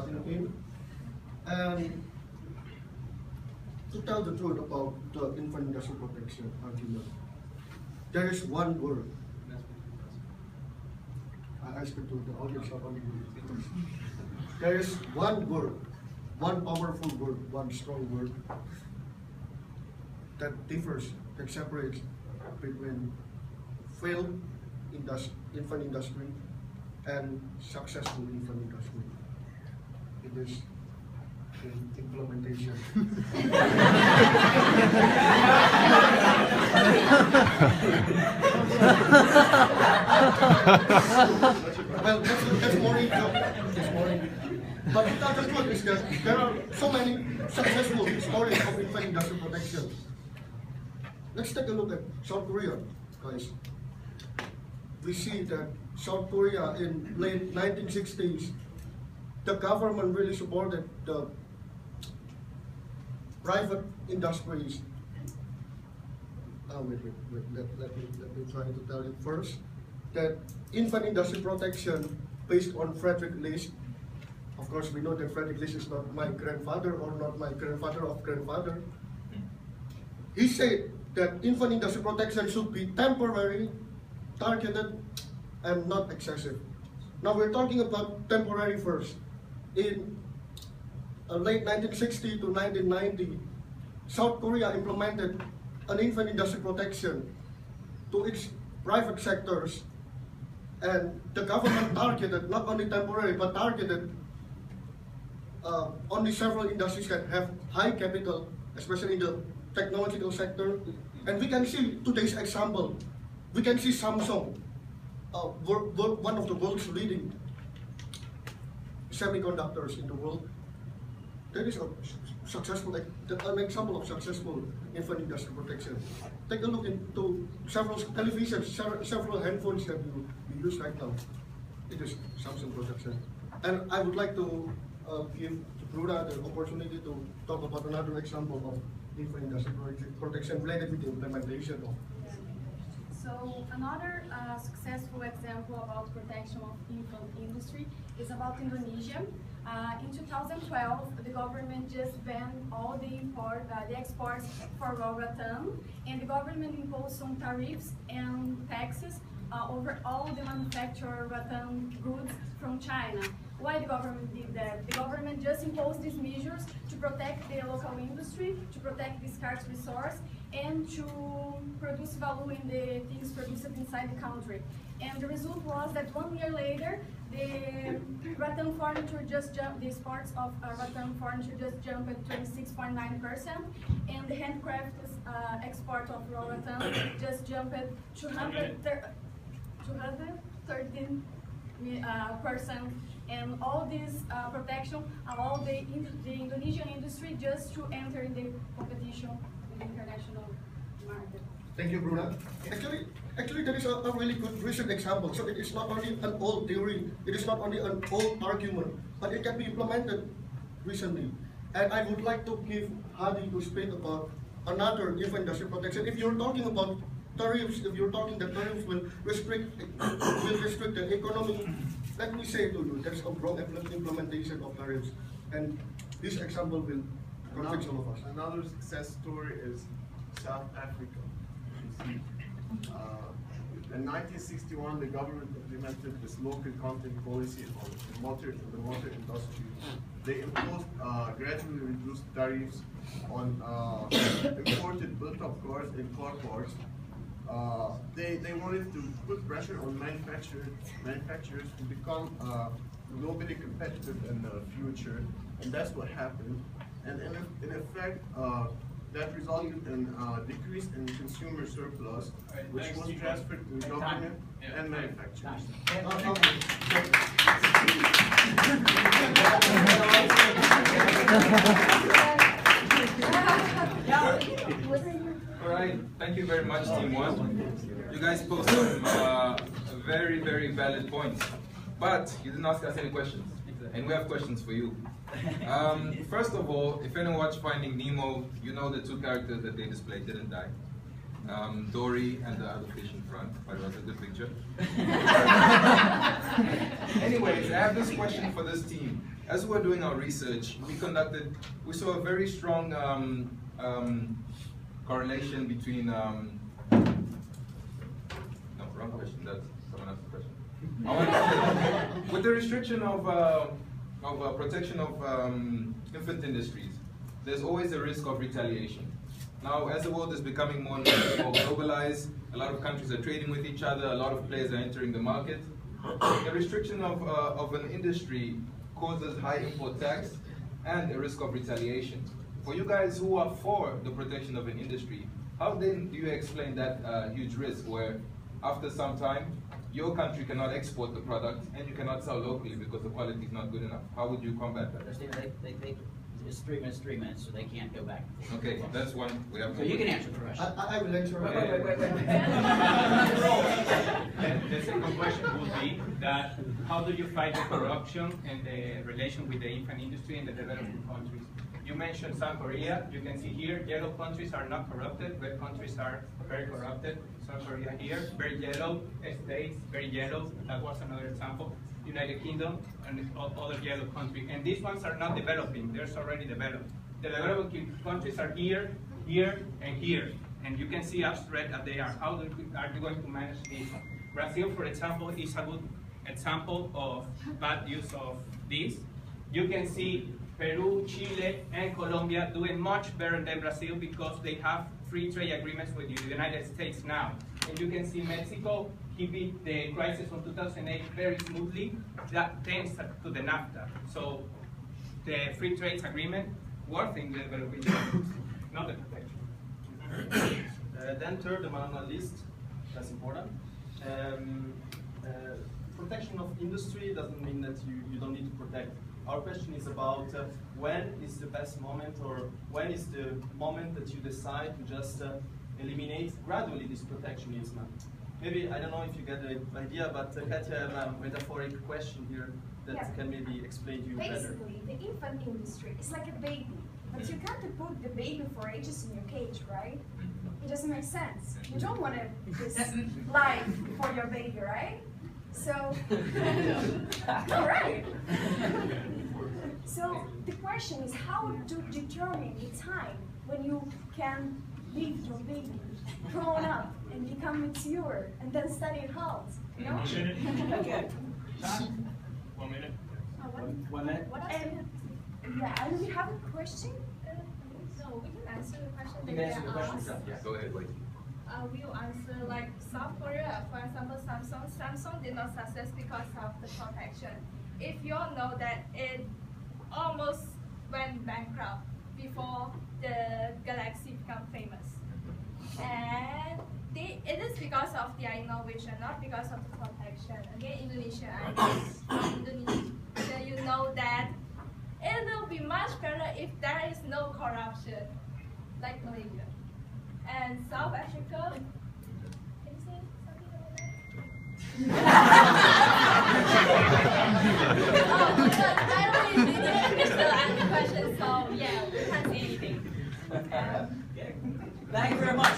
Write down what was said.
starting in. And to tell the truth about the infant industrial protection argument, there is one word. I speak to the audience, not only you. There is one word, one powerful word, one strong word that differs, that separates between failed infant industry and successful infant industry. It is implementation. Well, that's more in But the truth is that there are so many successful stories of infant industrial protection. Let's take a look at South Korea, guys. We see that South Korea in late 1960s, the government really supported the private industries. Let me try to tell you first that infant industry protection based on Frederick List. Of course, we know that Frederick List is not my grandfather or not my grandfather of grandfather. He said that infant industry protection should be temporary, targeted, and not excessive. Now we're talking about temporary first. In late 1960 to 1990, South Korea implemented an infant industry protection to its private sectors, and the government targeted not only temporary but targeted only several industries that have high capital, especially in the technological sector. And we can see today's example. We can see Samsung, one of the world's leading semiconductors in the world. That is an example of successful infant industry protection. Take a look into several televisions, several handphones that you use right now. It is Samsung protection. And I would like to give Bruna the opportunity to talk about another example of infant industry protection related with the implementation of. So another successful example about protection of infant industry is about Indonesia. In 2012, the government just banned all the exports for raw rattan, and the government imposed some tariffs and taxes over all the manufactured rattan goods from China. Why the government did that? The government just imposed these measures to protect the local industry, to protect this scarce resource, and to produce value in the things produced inside the country. And the result was that 1 year later, the rattan furniture just jumped, the exports of rattan furniture just jumped at 26.9%, and the handcrafted export of raw rattan just jumped at 213%. And all this protection allowed the Indonesian industry just to enter in the competition in the international market. Thank you, Bruna. Actually, that is a really good recent example. So it is not only an old theory, it is not only an old argument, but it can be implemented recently. And I would like to give Hadi to speak about another infant industry protection. If you're talking about tariffs, if you're talking that tariffs will restrict the economy, let me say to you, there's a wrong implementation of tariffs, and this example will convince all of us. Another success story is South Africa. In 1961, the government implemented this local content policy on the motor industry. They imposed gradually reduced tariffs on imported built-up cars and car parts. They wanted to put pressure on manufacturers to become globally competitive in the future, and that's what happened. And in effect, that resulted in a decrease in consumer surplus, which was transferred to government and manufacturers. All right, thank you very much, Team 1. You guys posed some very, very valid points, but you didn't ask us any questions, and we have questions for you. First of all, if anyone watched Finding Nemo, you know the two characters that they displayed didn't die. Dory and the other fish in front, but it was a good picture. Anyways, I have this question for this team. As we were doing our research, we saw a very strong correlation between, no, wrong question, that's someone else's question. With the restriction of protection of infant industries, there's always a risk of retaliation. Now, as the world is becoming more and more globalized, a lot of countries are trading with each other, a lot of players are entering the market. The restriction of an industry causes high import tax and a risk of retaliation. For you guys who are for the protection of an industry, how then do you explain that huge risk where after some time, your country cannot export the product and you cannot sell locally because the quality is not good enough? How would you combat that? It's 3 minutes, so they can't go back. Okay, that's one. We have. So you can answer the question. I will answer. Wait. The second question would be that how do you fight the corruption and the relation with the infant industry in the developing countries? You mentioned South Korea. You can see here, yellow countries are not corrupted, red countries are very corrupted. South Korea here, very yellow, states, very yellow. That was another example. United Kingdom and other yellow countries. And these ones are not developing, they're already developed. The developing countries are here, here, and here. And you can see as red as they are. How are you going to manage this? Brazil, for example, is a good example of bad use of this. You can see Peru, Chile, and Colombia doing much better than Brazil because they have free trade agreements with the United States now. And you can see Mexico keeping the crisis from 2008 very smoothly, that thanks to the NAFTA. So the free trade agreement working the developing countries, not the protection. Then third, on the list, that's important. Protection of industry doesn't mean that you don't need to protect. Our question is about when is the best moment, or when is the moment that you decide to just eliminate gradually this protectionism. Maybe, I don't know if you get the idea, but Katya have a metaphoric question here that can maybe explain to you better. Basically, the infant industry is like a baby, but you can't put the baby for ages in your cage, right? It doesn't make sense. You don't want this life for your baby, right? So, all right. So the question is how to determine the time when you can leave your baby grown up and become mature and then study in halls, you know? Okay. 1 minute. 1 minute. Yeah, and we have a question. No, we can answer the question. You can answer the question. Yeah, go ahead, wait. We will answer like South Korea, for example, Samsung did not success because of the protection. If you all know that it almost went bankrupt before the Galaxy became famous. And it is because of their innovation, not because of the protection. Again, Indonesia, you know that it will be much better if there is no corruption, like Malaysia. And South Africa, can you say something about that? I don't really finish the question, so yeah, we can't say anything. Thank you very much.